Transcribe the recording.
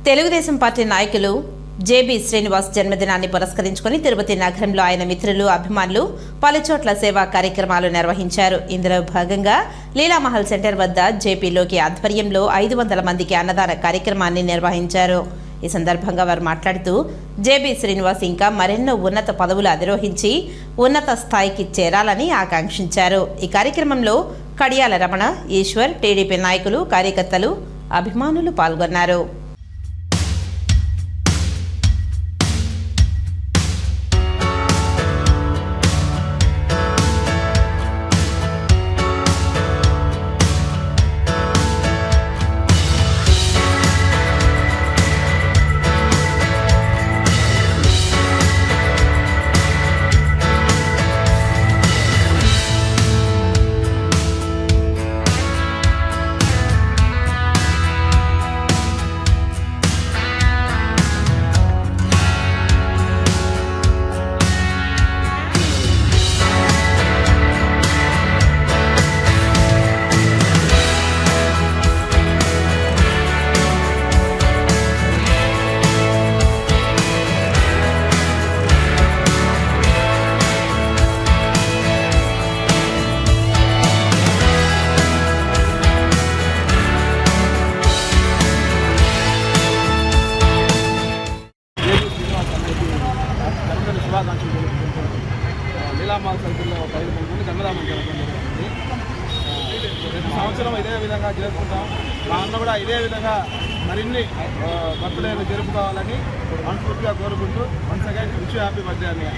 Telugu Desam party నాయకులు JB Srinivas జన్మదినాన్ని పురస్కరించుకుని తిరుపతి నగరంలో ఆయన మిత్రులు అభిమానులు పలుచోట్ల సేవా కార్యక్రమాలు నిర్వహించారు. ఇందులో భాగంగా లీలామహల్ సెంటర్ వద్ద జేపీలోకి ఆధ్వర్యంలో 500 మందికి అన్నదాన కార్యక్రమాన్ని నిర్వహించారు. ఈ సందర్భంగా వారు మాట్లాడుతూ జేబీ శ్రీనివాస్ ఇంకా మరెన్నో ఉన్నత పదవులు అధిరోహించి ఉన్నత స్థాయికి చేరాలని ఆకాంక్షించారు. ఈ కార్యక్రమంలో కడియాల రమణ, ఈశ్వర్, టీడీపీ నాయకులు, కార్యకర్తలు, అభిమానులు పాల్గొన్నారు. లీలామహల్ సర్కిల్లో 5 మంది అన్నదానం జరగడం జరుగుతుంది. ప్రతి సంవత్సరం ఇదే విధంగా జరుపుకుంటాం. మా అన్న కూడా ఇదే విధంగా మరిన్ని బర్త్డేలు జరుపుకోవాలని మనస్ఫూర్తిగా కోరుకుంటూ once again wish happy birthday అని.